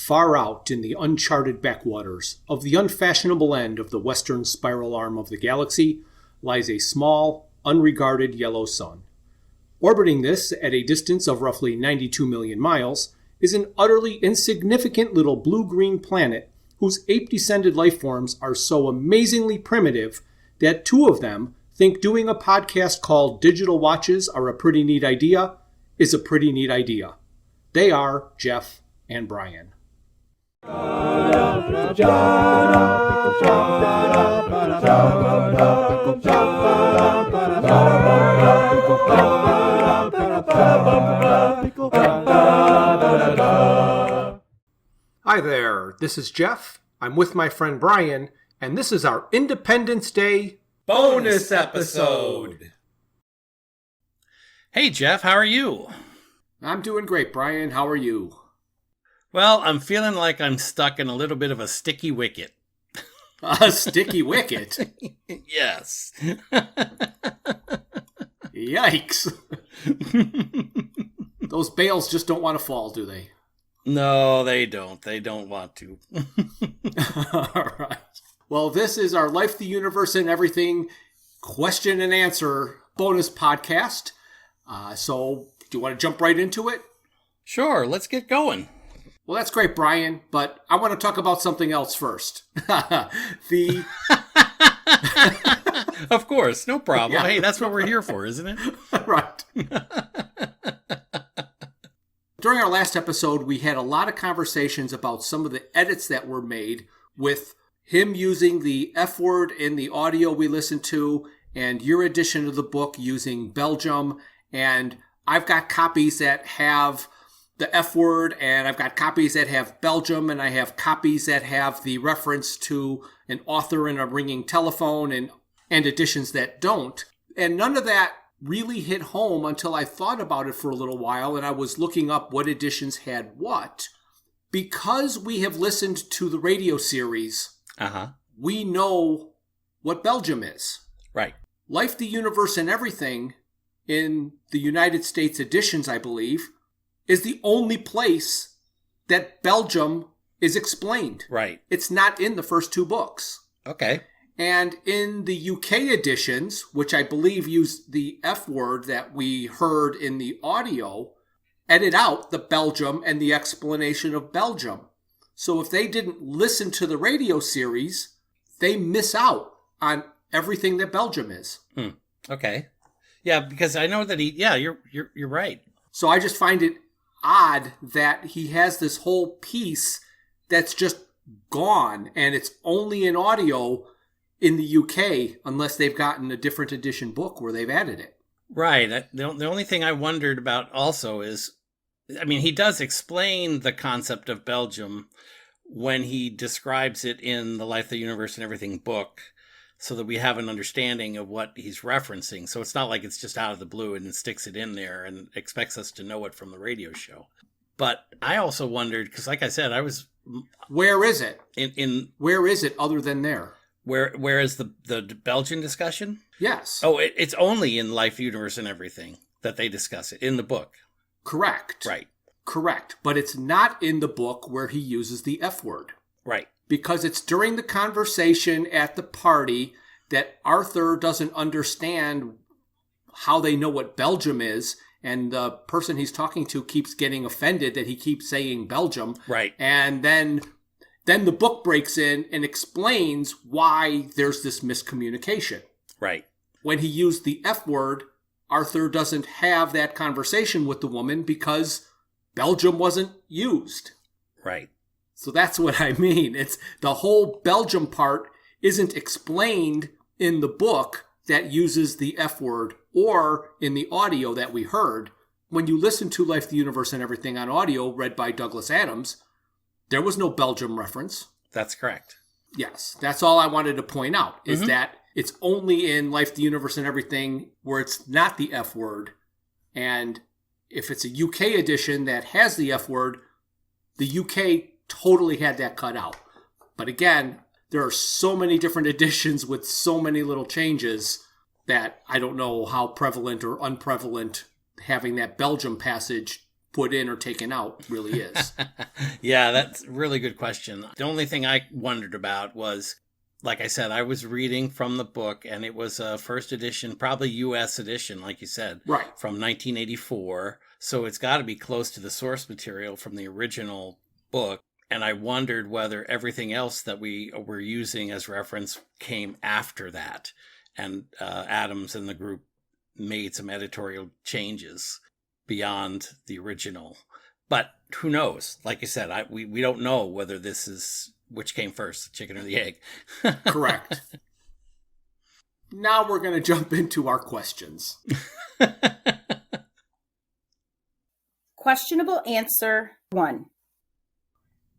Far out in the uncharted backwaters of the unfashionable end of the western spiral arm of the galaxy lies a small, unregarded yellow sun. Orbiting this at a distance of roughly 92 million miles is an utterly insignificant little blue-green planet whose ape-descended life forms are so amazingly primitive that two of them think doing a podcast called Digital Watches Are a Pretty Neat Idea is a pretty neat idea. They are Jeff and Bryan. Hi there, this is Jeff. I'm with my friend Bryan, and this is our Independence Day bonus episode. Hey Jeff, how are you? I'm doing great, Bryan. How are you? Well, I'm feeling like I'm stuck in a little bit of a sticky wicket. A sticky wicket? Yes. Yikes. Those bales just don't want to fall, do they? No, they don't. They don't want to. All right. Well, this is our Life, the Universe, and Everything question and answer bonus podcast. So, do you want to jump right into it? Sure, let's get going. Well, that's great, Bryan, but I want to talk about something else first. Of course, no problem. Yeah. Hey, that's what we're here for, isn't it? Right. During our last episode, we had a lot of conversations about some of the edits that were made with him using the F word in the audio we listened to and your edition of the book using Belgium. And I've got copies that have the F word, and I've got copies that have Belgium, and I have copies that have the reference to an author and a ringing telephone, and editions that don't. And none of that really hit home until I thought about it for a little while, and I was looking up what editions had what. Because we have listened to the radio series, we know what Belgium is. Right. Life, the Universe, and Everything in the United States editions, I believe, is the only place that Belgium is explained. Right. It's not in the first two books. Okay. And in the UK editions, which I believe use the F word that we heard in the audio, edit out the Belgium and the explanation of Belgium. So if they didn't listen to the radio series, they miss out on everything that Belgium is. Okay. Yeah, because I know that you're right. So I just find it odd that he has this whole piece that's just gone, and it's only in audio in the UK unless they've gotten a different edition book where they've added it. Right. The only thing I wondered about also is, I mean, he does explain the concept of Belgium when he describes it in the Life, the Universe, and Everything book, so that we have an understanding of what he's referencing. So it's not like it's just out of the blue and sticks it in there and expects us to know it from the radio show. But I also wondered, because like I said, I was... Where is it? Where is it other than there? Where is the Belgian discussion? Yes. Oh, it's only in Life, Universe, and Everything that they discuss it, in the book. Correct. Right. Correct. But it's not in the book where he uses the F word. Right. Because it's during the conversation at the party that Arthur doesn't understand how they know what Belgium is, and the person he's talking to keeps getting offended that he keeps saying Belgium. Right. And then the book breaks in and explains why there's this miscommunication. Right. When he used the F word, Arthur doesn't have that conversation with the woman because Belgium wasn't used. Right. So that's what I mean. It's the whole Belgium part isn't explained in the book that uses the F word or in the audio that we heard. When you listen to Life, the Universe, and Everything on audio read by Douglas Adams, there was no Belgium reference. That's correct. Yes, that's all I wanted to point out, is that it's only in Life, the Universe, and Everything where it's not the F word. And if it's a UK edition that has the F word, the UK totally had that cut out. But again, there are so many different editions with so many little changes that I don't know how prevalent or unprevalent having that Belgium passage put in or taken out really is. Yeah, that's a really good question. The only thing I wondered about was, like I said, I was reading from the book, and it was a first edition, probably U.S. edition, like you said, Right. from 1984. So it's got to be close to the source material from the original book. And I wondered whether everything else that we were using as reference came after that. And Adams and the group made some editorial changes beyond the original. But who knows? Like you said, we don't know whether this is which came first, the chicken or the egg. Correct. Now we're going to jump into our questions. Questionable answer 1.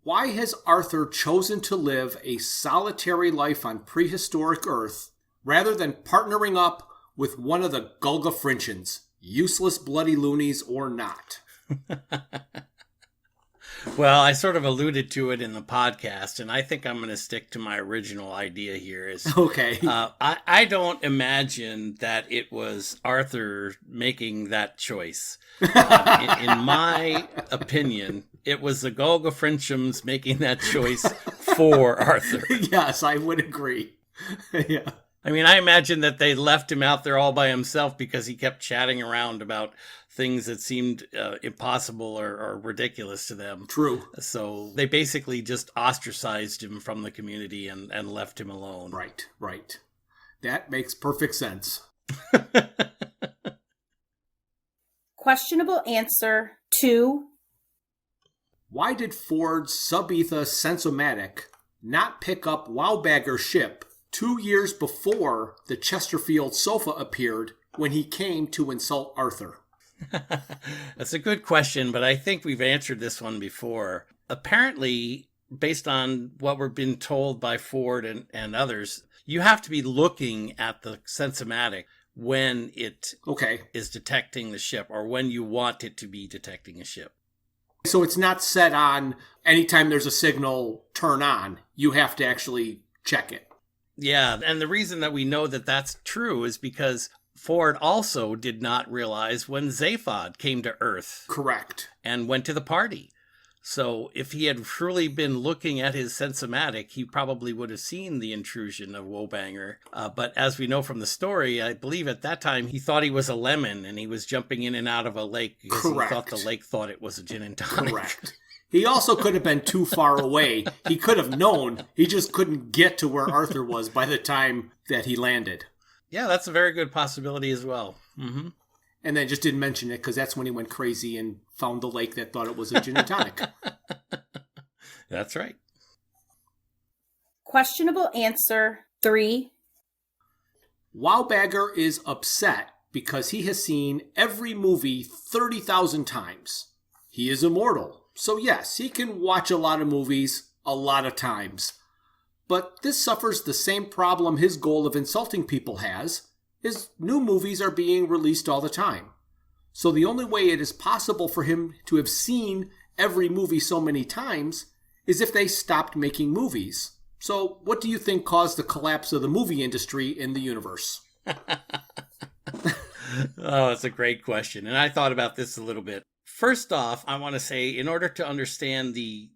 Why has Arthur chosen to live a solitary life on prehistoric Earth rather than partnering up with one of the Gulgafrinchans, useless bloody loonies or not? Well, I sort of alluded to it in the podcast, and I think I'm going to stick to my original idea here. Okay. I don't imagine that it was Arthur making that choice. In my opinion, it was the Gulgafrinchans making that choice for Arthur. Yes, I would agree. Yeah. I mean, I imagine that they left him out there all by himself because he kept chatting around about things that seemed impossible or ridiculous to them. True. So they basically just ostracized him from the community and left him alone. Right. That makes perfect sense. Questionable answer 2. Why did Ford's Subetha Sensomatic not pick up Wowbagger's ship 2 years before the Chesterfield sofa appeared when he came to insult Arthur? That's a good question, but I think we've answered this one before. Apparently, based on what we're being told by Ford and others, you have to be looking at the Sensomatic when it is detecting the ship or when you want it to be detecting a ship. So it's not set on anytime there's a signal, turn on. You have to actually check it. Yeah, and the reason that we know that that's true is because Ford also did not realize when Zaphod came to Earth. Correct. And went to the party. So if he had truly been looking at his Sensomatic, he probably would have seen the intrusion of Wobanger. But as we know from the story, I believe at that time he thought he was a lemon and he was jumping in and out of a lake because he thought the lake thought it was a gin and tonic. Correct. He also could have been too far away. He could have known. He just couldn't get to where Arthur was by the time that he landed. Yeah, that's a very good possibility as well. Mm-hmm. And then just didn't mention it because that's when he went crazy and found the lake that thought it was a gin and tonic. That's right. Questionable answer 3. Wowbagger is upset because he has seen every movie 30,000 times. He is immortal, so yes, he can watch a lot of movies a lot of times. But this suffers the same problem his goal of insulting people has, is new movies are being released all the time. So the only way it is possible for him to have seen every movie so many times is if they stopped making movies. So what do you think caused the collapse of the movie industry in the universe? Oh, that's a great question. And I thought about this a little bit. First off, I want to say, in order to understand the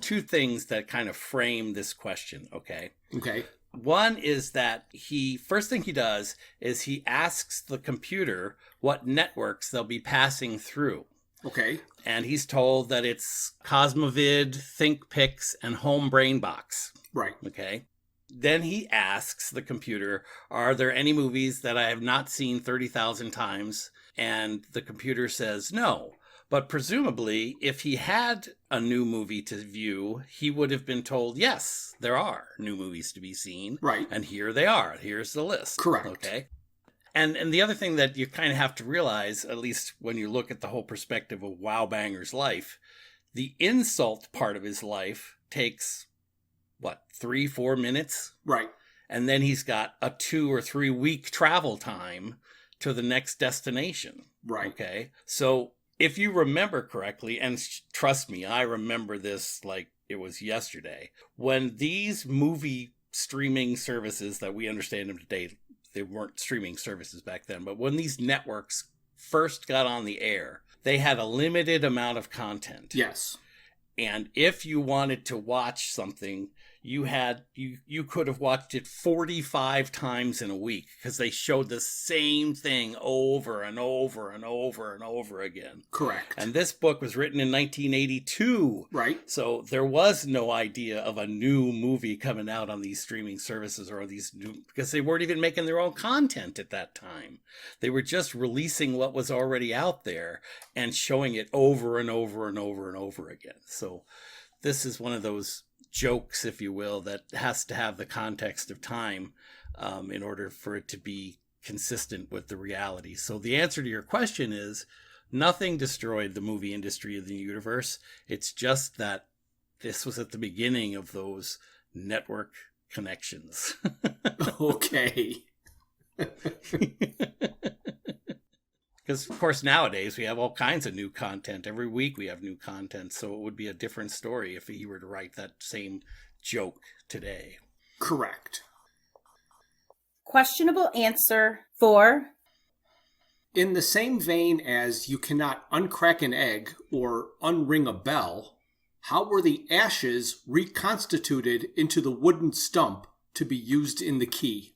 two things that kind of frame this question, okay? Okay. One is that first thing he does is he asks the computer what networks they'll be passing through. Okay. And he's told that it's Cosmovid, ThinkPix, and Home Brain Box. Right. Okay. Then he asks the computer, are there any movies that I have not seen 30,000 times? And the computer says no. But presumably, if he had a new movie to view, he would have been told, yes, there are new movies to be seen. Right. And here they are. Here's the list. Correct. Okay. And the other thing that you kind of have to realize, at least when you look at the whole perspective of Wowbanger's life, the insult part of his life takes, 3-4 minutes? Right. And then he's got a 2 or 3 week travel time to the next destination. Right. Okay. So if you remember correctly, and trust me, I remember this like it was yesterday, when these movie streaming services that we understand them today, they weren't streaming services back then, but when these networks first got on the air, they had a limited amount of content. Yes. And if you wanted to watch something, you could have watched it 45 times in a week because they showed the same thing over and over and over and over again. Correct. And this book was written in 1982. Right. So there was no idea of a new movie coming out on these streaming services or these new, because they weren't even making their own content at that time. They were just releasing what was already out there and showing it over and over and over and over again. So this is one of those jokes, if you will, that has to have the context of time in order for it to be consistent with the reality. So the answer to your question is nothing destroyed the movie industry of the universe. It's just that this was at the beginning of those network connections. Okay. Because, of course, nowadays we have all kinds of new content. Every week we have new content. So it would be a different story if he were to write that same joke today. Correct. Questionable answer 4. In the same vein as you cannot uncrack an egg or unring a bell, how were the ashes reconstituted into the wooden stump to be used in the key?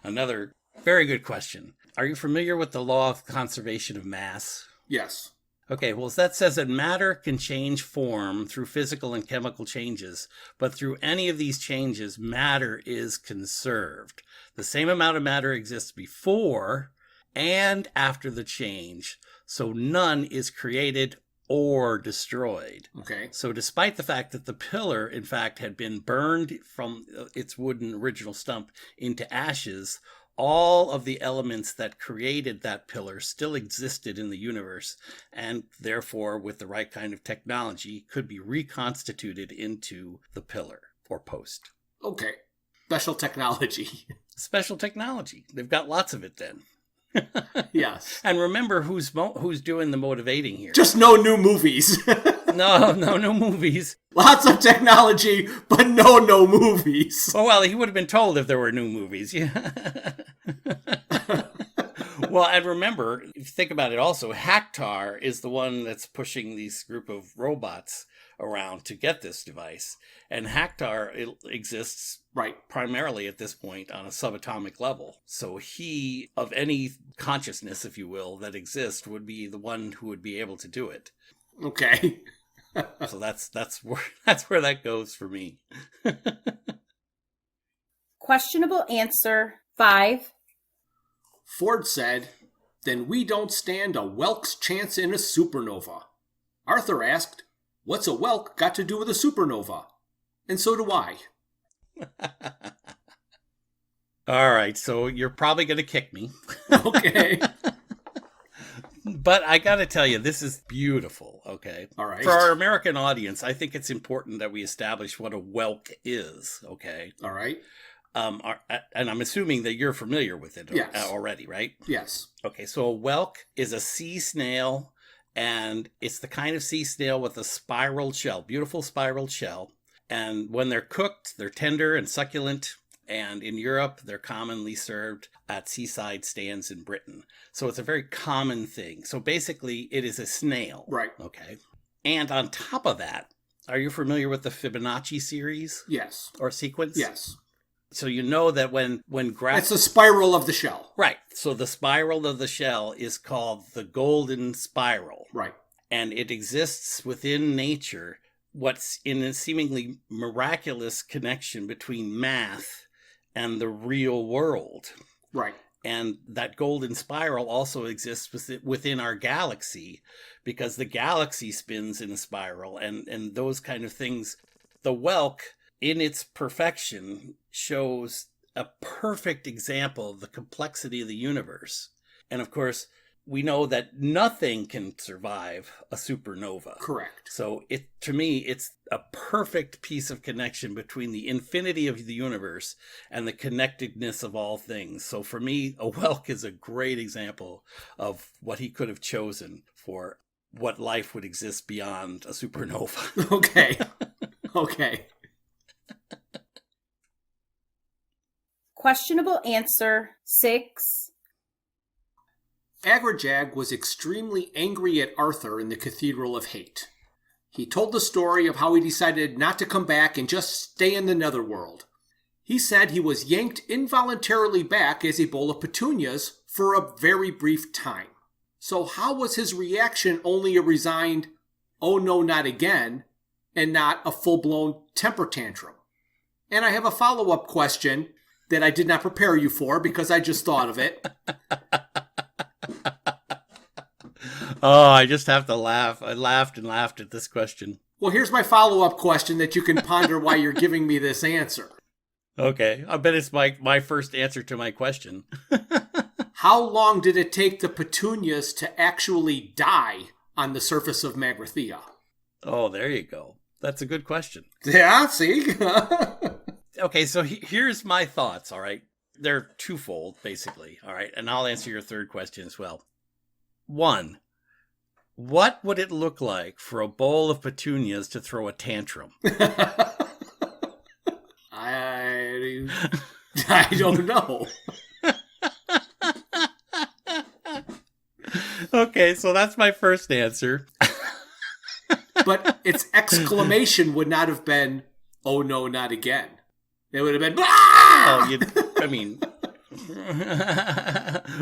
Another very good question. Are you familiar with the law of conservation of mass? Yes. Okay, well, that says that matter can change form through physical and chemical changes, but through any of these changes, matter is conserved. The same amount of matter exists before and after the change, so none is created or destroyed. Okay. So despite the fact that the pillar, in fact, had been burned from its wooden original stump into ashes, all of the elements that created that pillar still existed in the universe, and therefore, with the right kind of technology, could be reconstituted into the pillar or post. Okay. Special technology. Special technology. They've got lots of it then. Yes. And remember who's doing the motivating here. Just no new movies. No movies. Lots of technology, but no movies. Oh, well, he would have been told if there were new movies. Yeah. Well, and remember, if you think about it also, Hactar is the one that's pushing these group of robots around to get this device. And Hactar exists primarily at this point on a subatomic level. So he, of any consciousness, if you will, that exists, would be the one who would be able to do it. Okay. So that's where that goes for me. Questionable answer 5. Ford said, "Then we don't stand a whelk's chance in a supernova." Arthur asked, "What's a whelk got to do with a supernova?" And so do I. All right, so you're probably going to kick me. Okay. But I got to tell you, this is beautiful, okay? All right. For our American audience, I think it's important that we establish what a whelk is, okay? All right. And I'm assuming that you're familiar with it already, right? Yes. Okay, so a whelk is a sea snail, and it's the kind of sea snail with a spiral shell, beautiful spiral shell. And when they're cooked, they're tender and succulent. And in Europe, they're commonly served at seaside stands in Britain. So it's a very common thing. So basically, it is a snail. Right. Okay. And on top of that, are you familiar with the Fibonacci series? Yes. Or sequence? Yes. So you know that when It's the spiral of the shell. Right. So the spiral of the shell is called the golden spiral. Right. And it exists within nature, what's in a seemingly miraculous connection between math and the real world. Right. And that golden spiral also exists within our galaxy, because the galaxy spins in a spiral and those kind of things. The whelk, in its perfection, shows a perfect example of the complexity of the universe. And of course, we know that nothing can survive a supernova. Correct. So to me, it's a perfect piece of connection between the infinity of the universe and the connectedness of all things. So for me, a whelk is a great example of what he could have chosen for what life would exist beyond a supernova. Okay. Okay. Questionable answer 6. Agrajag was extremely angry at Arthur in the Cathedral of Hate. He told the story of how he decided not to come back and just stay in the Netherworld. He said he was yanked involuntarily back as a bowl of petunias for a very brief time. So how was his reaction only a resigned, "Oh no, not again," and not a full-blown temper tantrum? And I have a follow-up question that I did not prepare you for because I just thought of it. Oh, I just have to laugh. I laughed and laughed at this question. Well, here's my follow-up question that you can ponder why you're giving me this answer. Okay, I bet it's my first answer to my question. How long did it take the petunias to actually die on the surface of Magrathea? Oh, there you go. That's a good question. Yeah, see? Okay, so here's my thoughts, all right? They're twofold, basically, all right? And I'll answer your third question as well. 1, what would it look like for a bowl of petunias to throw a tantrum? I don't know. Okay, so that's my first answer. But its exclamation would not have been, "Oh no, not again." It would have been, "Ah!"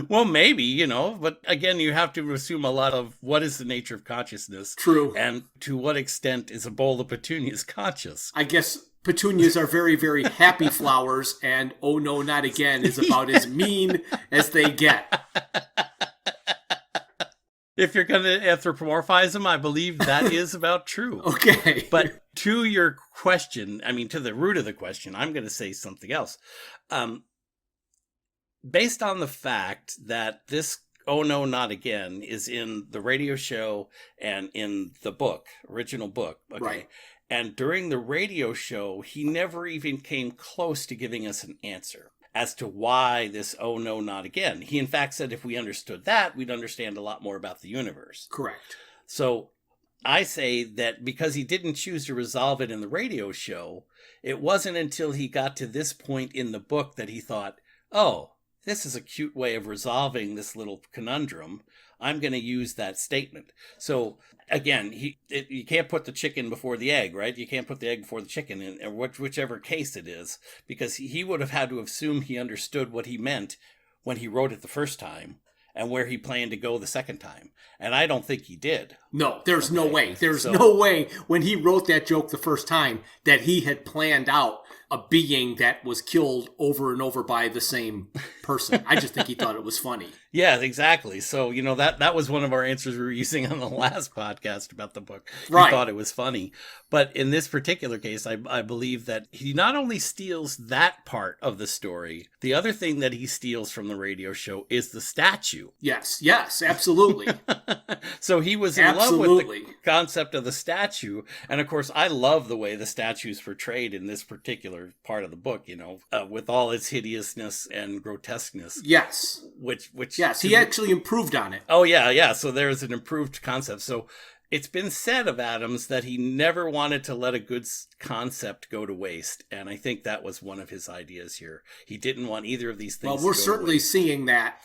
Well, maybe, but again, you have to assume a lot of what is the nature of consciousness. True. And to what extent is a bowl of petunias conscious? I guess petunias are very, very happy flowers, and "Oh no, not again" is about as mean as they get. If you're going to anthropomorphize them, I believe that is about true. Okay. But to your question, to the root of the question, I'm going to say something else. Based on the fact that this "Oh no, not again" is in the radio show and in the book, original book. Okay. Right. And during the radio show, he never even came close to giving us an answer as to why this "Oh no, not again." He in fact said if we understood that, we'd understand a lot more about the universe. Correct. So I say that because he didn't choose to resolve it in the radio show, it wasn't until he got to this point in the book that he thought, oh, this is a cute way of resolving this little conundrum. I'm going to use that statement. So again, you can't put the chicken before the egg, right? You can't put the egg before the chicken, in whichever case it is, because he would have had to assume he understood what he meant when he wrote it the first time and where he planned to go the second time. And I don't think he did. No, there's no way. There's no way when he wrote that joke the first time that he had planned out a being that was killed over and over by the same person. I just think he thought it was funny. Yeah, exactly. So, that was one of our answers we were using on the last podcast about the book. Right. He thought it was funny. But in this particular case, I believe that he not only steals that part of the story, the other thing that he steals from the radio show is the statue. Yes, absolutely. So he was in love with the concept of the statue. And of course, I love the way the statue is portrayed in this particular part of the book, with all its hideousness and grotesqueness. Yes. Which yes, he actually improved on it. Oh, yeah. So there's an improved concept. So it's been said of Adams that he never wanted to let a good concept go to waste. And I think that was one of his ideas here. He didn't want either of these things to go to waste. Well, we're certainly seeing that.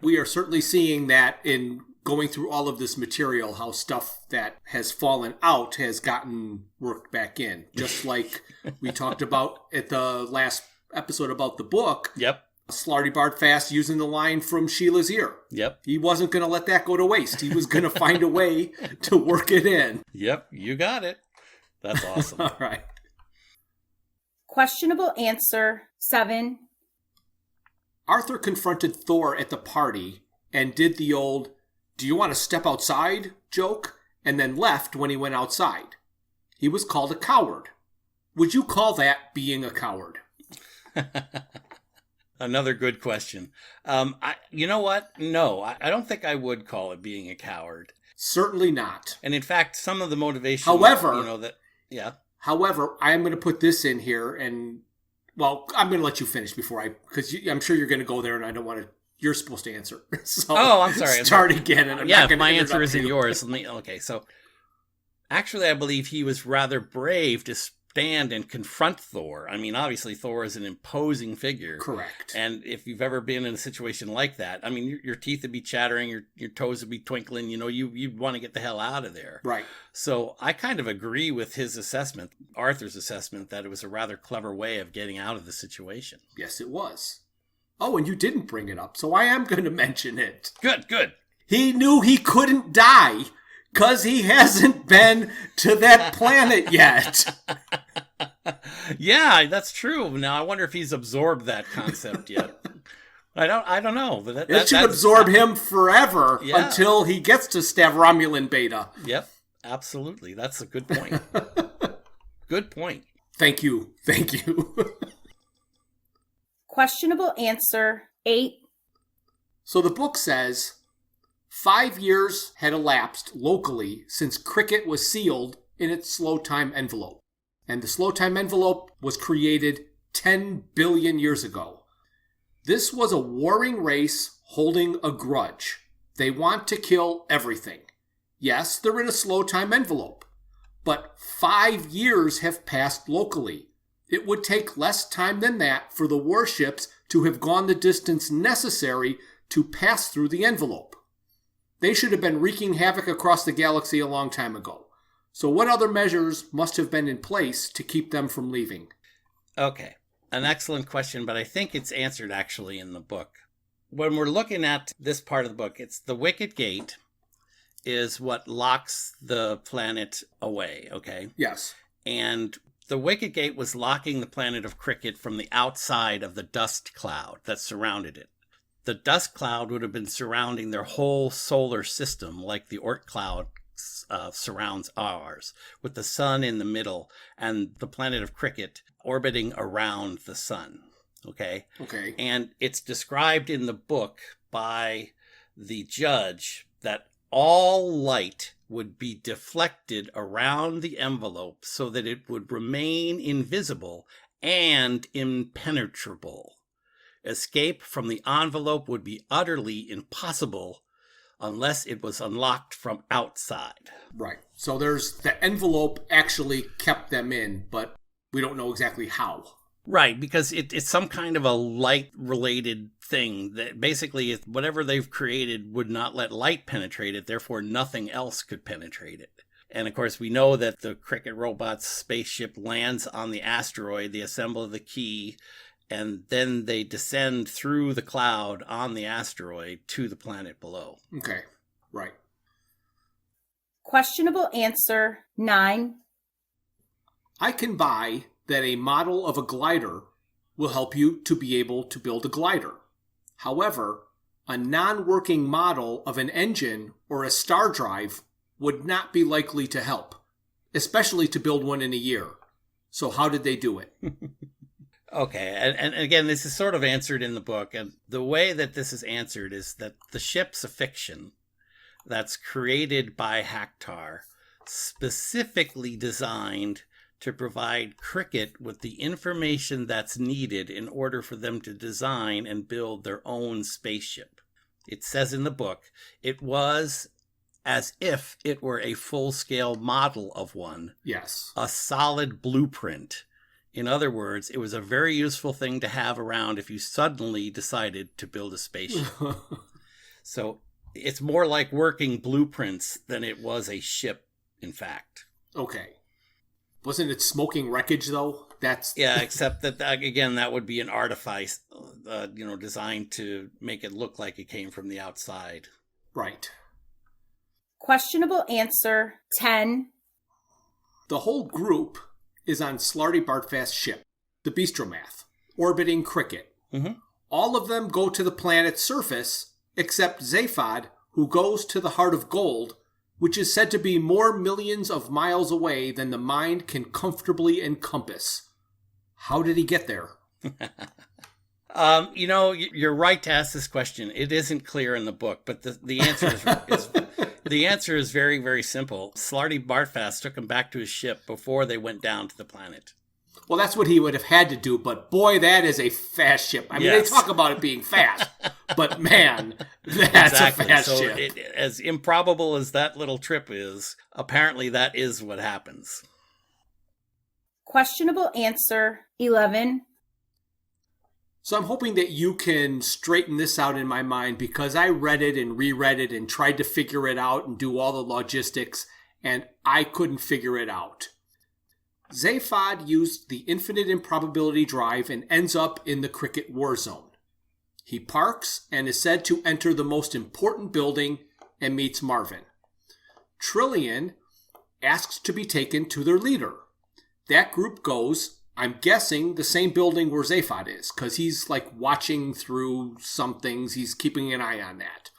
We are certainly seeing that in going through all of this material, how stuff that has fallen out has gotten worked back in. Just like we talked about at the last episode about the book. Yep. Slarty Bart Fast using the line from Sheila's ear. Yep. He wasn't going to let that go to waste. He was going to find a way to work it in. Yep, you got it. That's awesome. All right. Questionable answer 7. Arthur confronted Thor at the party and did the old, "Do you want to step outside?" joke, and then left when he went outside. He was called a coward. Would you call that being a coward? Another good question. You know what? No, I don't think I would call it being a coward. Certainly not. And in fact, some of the motivation... However, However, I'm going to put this in here and, well, I'm going to let you finish because I'm sure you're going to go there and I don't want to, you're supposed to answer. So I'm sorry. Start again. And I'm not if my answer isn't yours. Okay, so actually I believe he was rather brave to stand and confront Thor. I mean, obviously Thor is an imposing figure. Correct. And if you've ever been in a situation like that, I mean, your teeth would be chattering, your toes would be twinkling, you'd want to get the hell out of there. Right. So I kind of agree with his assessment, Arthur's assessment, that it was a rather clever way of getting out of the situation. Yes, it was. Oh, and you didn't bring it up, so I am going to mention it. Good. He knew he couldn't die because he hasn't been to that planet yet. Yeah, that's true. Now I wonder if he's absorbed that concept yet. I don't know. But it should absorb him forever until he gets to Stavromulan Beta. Yep, absolutely. That's a good point. Good point. Thank you. Questionable answer 8. So the book says 5 years had elapsed locally since cricket was sealed in its slow time envelope. And the slow time envelope was created 10 billion years ago. This was a warring race holding a grudge. They want to kill everything. Yes, they're in a slow time envelope. But 5 years have passed locally. It would take less time than that for the warships to have gone the distance necessary to pass through the envelope. They should have been wreaking havoc across the galaxy a long time ago. So what other measures must have been in place to keep them from leaving? Okay, an excellent question, but I think it's answered actually in the book. When we're looking at this part of the book, it's the Wicket Gate is what locks the planet away, okay? Yes. And the Wicket Gate was locking the planet of Cricket from the outside of the dust cloud that surrounded it. The dust cloud would have been surrounding their whole solar system like the Oort cloud surrounds ours, with the sun in the middle and the planet of Cricket orbiting around the sun. Okay? And it's described in the book by the judge that all light would be deflected around the envelope so that it would remain invisible and impenetrable. Escape from the envelope would be utterly impossible unless it was unlocked from outside. Right. So the envelope actually kept them in, but we don't know exactly how. Right, because it's some kind of a light-related thing that basically whatever they've created would not let light penetrate it, therefore nothing else could penetrate it. And of course, we know that the Cricket robot's spaceship lands on the asteroid, they assemble the key, and then they descend through the cloud on the asteroid to the planet below. Okay, right. Questionable answer 9. I can buy that a model of a glider will help you to be able to build a glider. However, a non-working model of an engine or a star drive would not be likely to help, especially to build one in a year. So how did they do it? Okay, and again, this is sort of answered in the book, and the way that this is answered is that the ship's a fiction that's created by Haktar, specifically designed to provide Cricket with the information that's needed in order for them to design and build their own spaceship. It says in the book, it was as if it were a full-scale model of one. Yes. A solid blueprint. In other words, it was a very useful thing to have around if you suddenly decided to build a spaceship. So it's more like working blueprints than it was a ship, in fact. Okay. Wasn't it smoking wreckage, though? Yeah, except that, again, that would be an artifice, designed to make it look like it came from the outside. Right. Questionable answer 10. The whole group is on Slarty Bartfast's ship, the Beastromath, orbiting Cricket. Mm-hmm. All of them go to the planet's surface, except Zaphod, who goes to the Heart of Gold, which is said to be more millions of miles away than the mind can comfortably encompass. How did he get there? You're right to ask this question. It isn't clear in the book, but the answer is the answer is very, very simple. Slarty Bartfast took him back to his ship before they went down to the planet. Well, that's what he would have had to do, but boy, that is a fast ship. I mean, They talk about it being fast, but man, that's exactly. A fast ship. As improbable as that little trip is, apparently that is what happens. Questionable answer 11. So I'm hoping that you can straighten this out in my mind, because I read it and reread it and tried to figure it out and do all the logistics, and I couldn't figure it out. Zaphod used the infinite improbability drive and ends up in the Cricket war zone. He parks and is said to enter the most important building and meets Marvin. Trillian asks to be taken to their leader. That group goes, I'm guessing, the same building where Zaphod is, because he's like watching through some things. He's keeping an eye on that.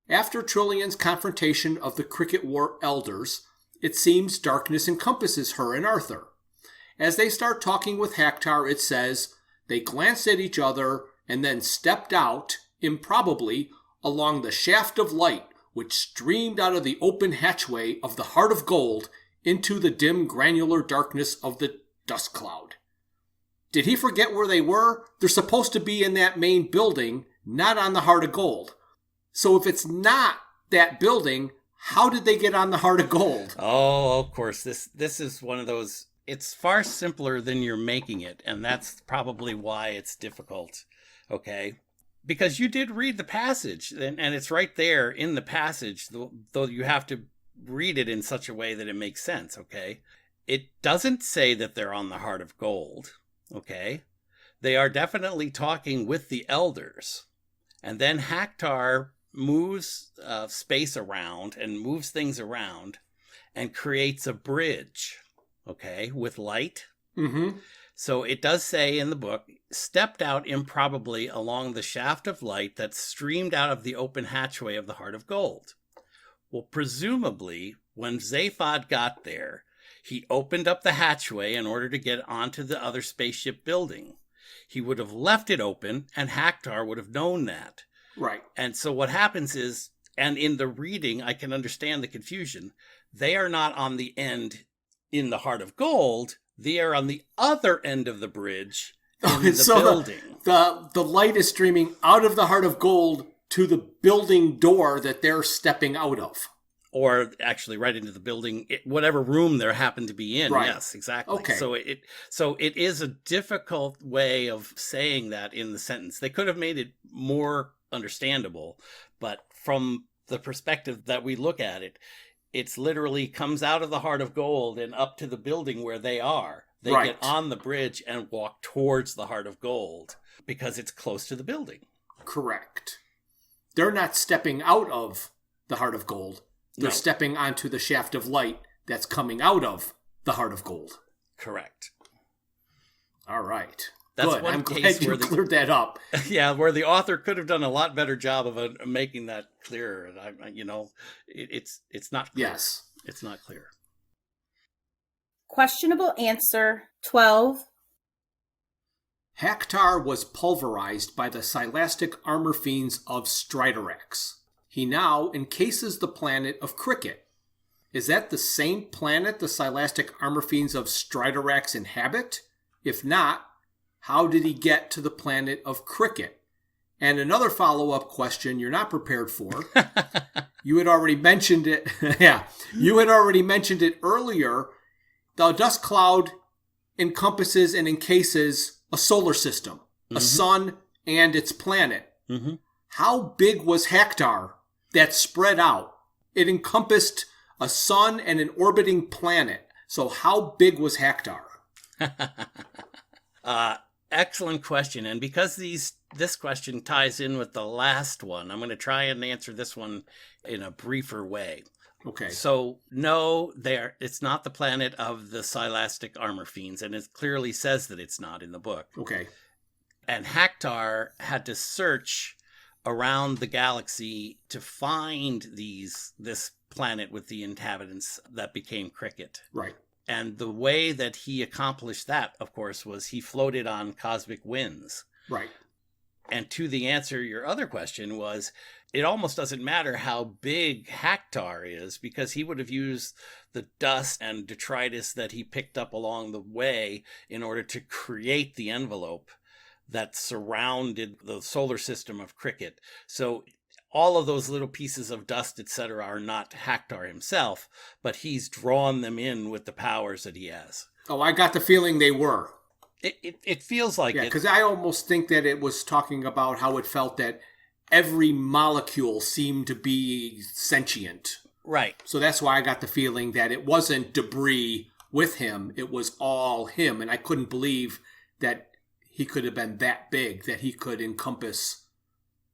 After Trillian's confrontation of the Cricket War elders, it seems darkness encompasses her and Arthur. As they start talking with Haktar, it says, they glanced at each other and then stepped out, improbably, along the shaft of light which streamed out of the open hatchway of the Heart of Gold into the dim granular darkness of the dust cloud. Did he forget where they were? They're supposed to be in that main building, not on the Heart of Gold. So if it's not that building, how did they get on the Heart of Gold? Oh, of course. This is one of those, it's far simpler than you're making it, and that's probably why it's difficult, okay? Because you did read the passage, and it's right there in the passage, though you have to read it in such a way that it makes sense, okay? It doesn't say that they're on the Heart of Gold, okay? They are definitely talking with the elders. And then Haktar moves space around and moves things around and creates a bridge, okay, with light. Mm-hmm. So it does say in the book, stepped out improbably along the shaft of light that streamed out of the open hatchway of the Heart of Gold. Well, presumably, when Zaphod got there, he opened up the hatchway in order to get onto the other spaceship building. He would have left it open, and Haktar would have known that. Right. And so what happens is, and in the reading, I can understand the confusion. They are not on the end in the Heart of Gold. They are on the other end of the bridge in the building. The light is streaming out of the Heart of Gold to the building door that they're stepping out of. Or actually right into the building, whatever room there happened to be in. Right. Yes, exactly. Okay. So it is a difficult way of saying that in the sentence. They could have made it more understandable, but from the perspective that we look at it, it's literally comes out of the Heart of Gold and up to the building where they are. They Right. get on the bridge and walk towards the Heart of Gold because it's close to the building. Correct. They're not stepping out of the Heart of Gold. They're No. stepping onto the shaft of light that's coming out of the Heart of Gold. Correct. All right. That's Good. one I'm case glad you where the- cleared that up. Yeah, where the author could have done a lot better job of making that clearer. And it's not clear. Yes. It's not clear. Questionable answer 12. Haktar was pulverized by the Silastic armor fiends of Striderex. He now encases the planet of Cricket. Is that the same planet the Silastic armor fiends of Striderex inhabit? If not, how did he get to the planet of Cricket? And another follow-up question you're not prepared for. You had already mentioned it. Yeah, you had already mentioned it earlier. The dust cloud encompasses and encases a solar system, a sun, and its planet. Mm-hmm. How big was Haktar that spread out? It encompassed a sun and an orbiting planet. So how big was Haktar? Excellent question. And because this question ties in with the last one, I'm going to try and answer this one in a briefer way. Okay. So, no, it's not the planet of the Silastic armor fiends, and it clearly says that it's not in the book. Okay. And Haktar had to search around the galaxy to find this planet with the inhabitants that became Cricket. Right. And the way that he accomplished that, of course, was he floated on cosmic winds. Right. And to the answer your other question was, it almost doesn't matter how big Haktar is, because he would have used the dust and detritus that he picked up along the way in order to create the envelope that surrounded the solar system of Cricket. So all of those little pieces of dust, etc., are not Haktar himself, but he's drawn them in with the powers that he has. Oh, I got the feeling they were. It feels like it. Because I almost think that it was talking about how it felt that every molecule seemed to be sentient. Right. So that's why I got the feeling that it wasn't debris with him. It was all him. And I couldn't believe that he could have been that big, that he could encompass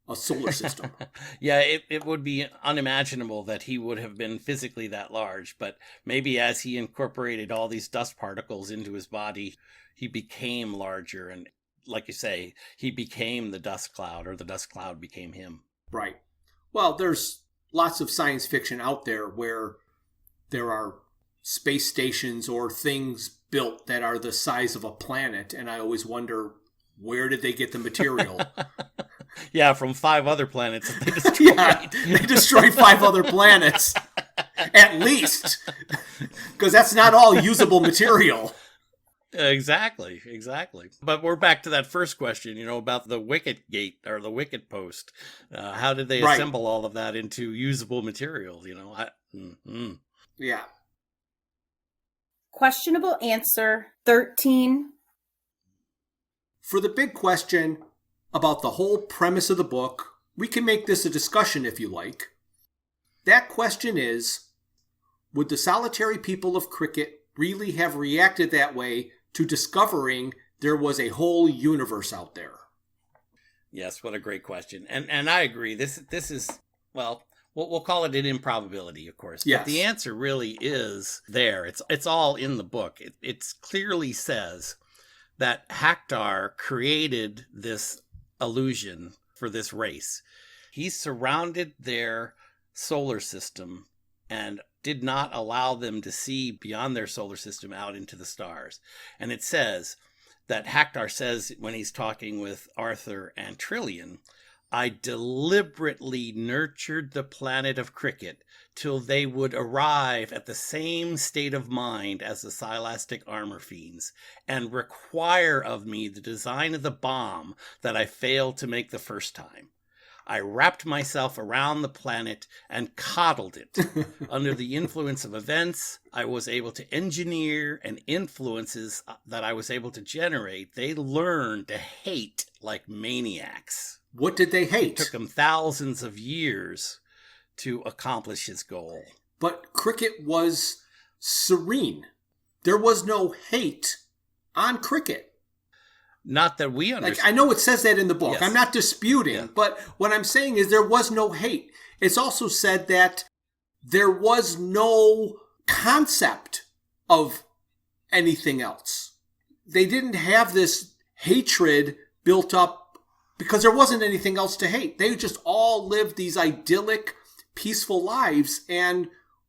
a solar system. Yeah, it would be unimaginable that he would have been physically that large. But maybe as he incorporated all these dust particles into his body, he became larger. And like you say, he became the dust cloud, or the dust cloud became him. Right. Well, there's lots of science fiction out there where there are space stations or things built that are the size of a planet. And I always wonder, where did they get the material? Yeah, from 5 other planets that they destroyed. Yeah, they destroyed 5 other planets. At least. Because that's not all usable material. Exactly. But we're back to that first question, about the Wicket Gate or the Wicket Post. How did they assemble all of that into usable material? Yeah. Questionable answer 13. For the big question about the whole premise of the book, we can make this a discussion if you like. That question is, would the solitary people of Cricket really have reacted that way to discovering there was a whole universe out there? Yes, what a great question. And I agree. This is, well, we'll call it an improbability, of course. Yes. But the answer really is there. It's all in the book. It clearly says that Haktar created this illusion for this race. He surrounded their solar system and did not allow them to see beyond their solar system out into the stars. And it says that Haktar says when he's talking with Arthur and Trillian, I deliberately nurtured the planet of Cricket till they would arrive at the same state of mind as the Silastic armor fiends, and require of me the design of the bomb that I failed to make the first time. I wrapped myself around the planet and coddled it. Under the influence of events I was able to engineer and influences that I was able to generate, they learned to hate like maniacs. What did they hate? It took him thousands of years to accomplish his goal. But Cricket was serene. There was no hate on Cricket. Not that we understand. Like, I know it says that in the book. Yes. I'm not disputing. But what I'm saying is there was no hate. It's also said that there was no concept of anything else. They didn't have this hatred built up because there wasn't anything else to hate. They just all lived these idyllic, peaceful lives. And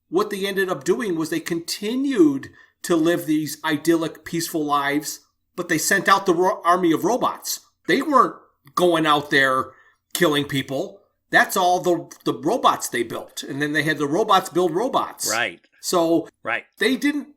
what they ended up doing was they continued to live these idyllic, peaceful lives, but they sent out the army of robots. They weren't going out there killing people. That's all the robots they built. And then they had the robots build robots. Right. So they didn't...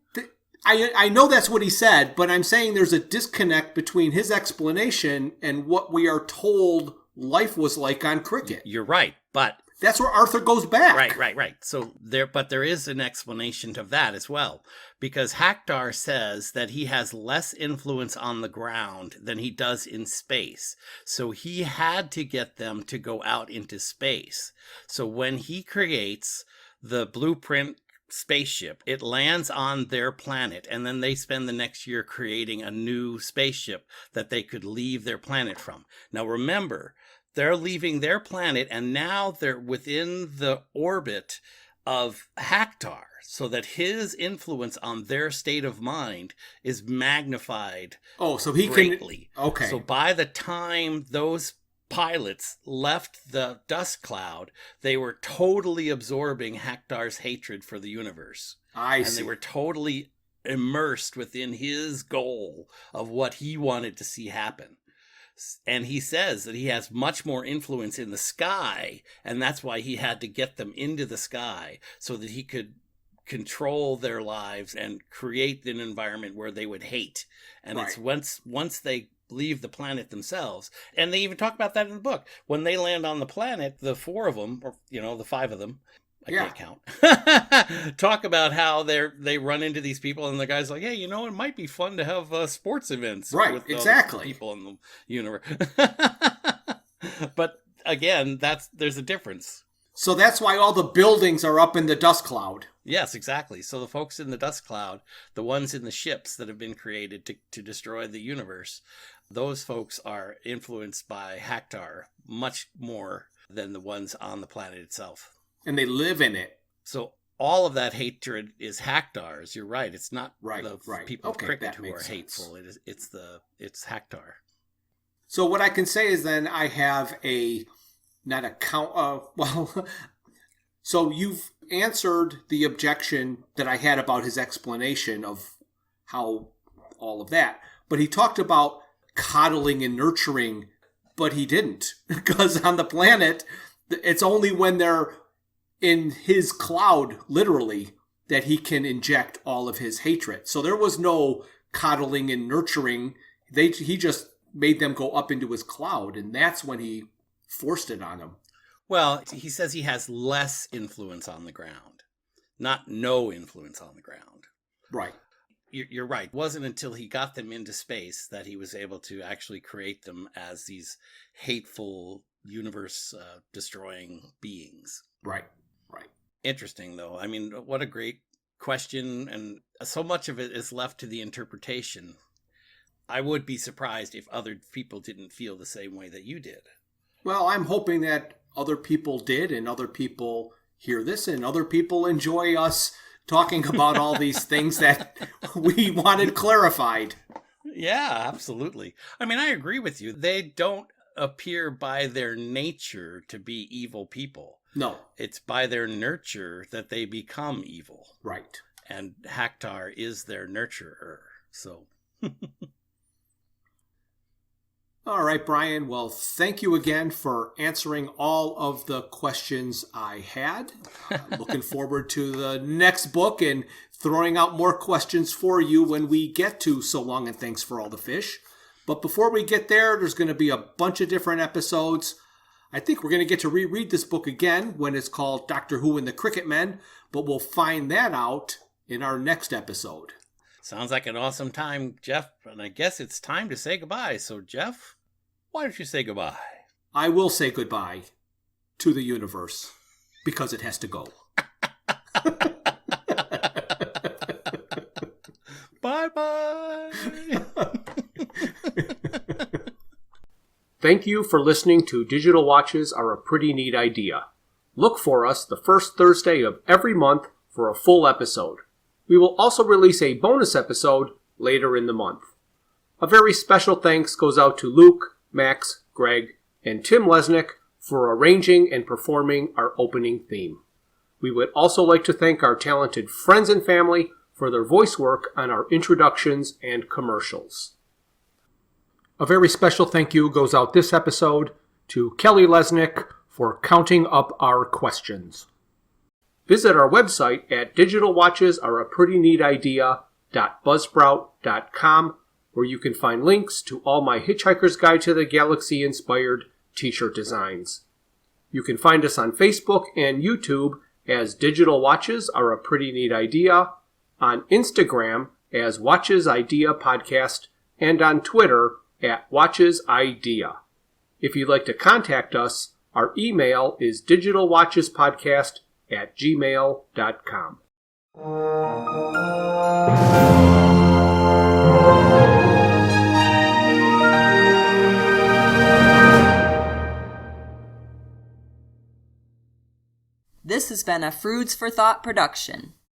I know that's what he said, but I'm saying there's a disconnect between his explanation and what we are told life was like on Cricket. You're right, but... That's where Arthur goes back. Right. So there is an explanation to that as well, because Haktar says that he has less influence on the ground than he does in space. So he had to get them to go out into space. So when he creates the blueprint spaceship, it lands on their planet, and then they spend the next year creating a new spaceship that they could leave their planet from. Now remember, they're leaving their planet, and now they're within the orbit of Haktar, so that his influence on their state of mind is magnified so he greatly. Okay. So by the time those pilots left the dust cloud, they were totally absorbing Haktar's hatred for the universe. I see. And they were totally immersed within his goal of what he wanted to see happen. And he says that he has much more influence in the sky, and that's why he had to get them into the sky so that he could control their lives and create an environment where they would hate. And it's once they leave the planet themselves. And they even talk about that in the book. When they land on the planet, the four of them, or the five of them, I can't count, talk about how they run into these people, and the guy's like, hey, it might be fun to have sports events. Right, with exactly. People in the universe. But again, there's a difference. So that's why all the buildings are up in the dust cloud. Yes, exactly. So the folks in the dust cloud, the ones in the ships that have been created to destroy the universe, those folks are influenced by Haktar much more than the ones on the planet itself. And they live in it. So all of that hatred is Haktar's. You're right. It's not the people of Cricket who are hateful. It's Haktar. So what I can say is then I have so you've answered the objection that I had about his explanation of how all of that. But he talked about coddling and nurturing, but he didn't. Because on the planet, it's only when they're in his cloud, literally, that he can inject all of his hatred. So there was no coddling and nurturing. He just made them go up into his cloud, and that's when he forced it on them. Well, he says he has less influence on the ground, not no influence on the ground. Right. You're right. It wasn't until he got them into space that he was able to actually create them as these hateful, universe-destroying beings. Right. Interesting, though. I mean, what a great question, and so much of it is left to the interpretation. I would be surprised if other people didn't feel the same way that you did. Well, I'm hoping that other people did, and other people hear this, and other people enjoy us talking about all these things that we wanted clarified. Yeah, absolutely. I mean, I agree with you. They don't appear by their nature to be evil people. No. It's by their nurture that they become evil. Right. And Haktar is their nurturer. So... All right, Bryan. Well, thank you again for answering all of the questions I had. Looking forward to the next book and throwing out more questions for you when we get to So Long and Thanks for All the Fish. But before we get there, there's going to be a bunch of different episodes. I think we're going to get to reread this book again when it's called Doctor Who and the Cricket Men, but we'll find that out in our next episode. Sounds like an awesome time, Jeff, and I guess it's time to say goodbye. So, Jeff, why don't you say goodbye? I will say goodbye to the universe, because it has to go. Bye-bye! Thank you for listening to Digital Watches Are a Pretty Neat Idea. Look for us the first Thursday of every month for a full episode. We will also release a bonus episode later in the month. A very special thanks goes out to Luke, Max, Greg, and Tim Lesnick for arranging and performing our opening theme. We would also like to thank our talented friends and family for their voice work on our introductions and commercials. A very special thank you goes out this episode to Kelly Lesnick for counting up our questions. Visit our website at digitalwatchesareapretyneatidea.buzzsprout.com, where you can find links to all my Hitchhiker's Guide to the Galaxy inspired t-shirt designs. You can find us on Facebook and YouTube as Digital Watches Are a Pretty Neat Idea, on Instagram as Watches Idea Podcast, and on Twitter at Watches Idea. If you'd like to contact us, our email is digitalwatchespodcast@gmail.com. This has been a Froods for Thought production.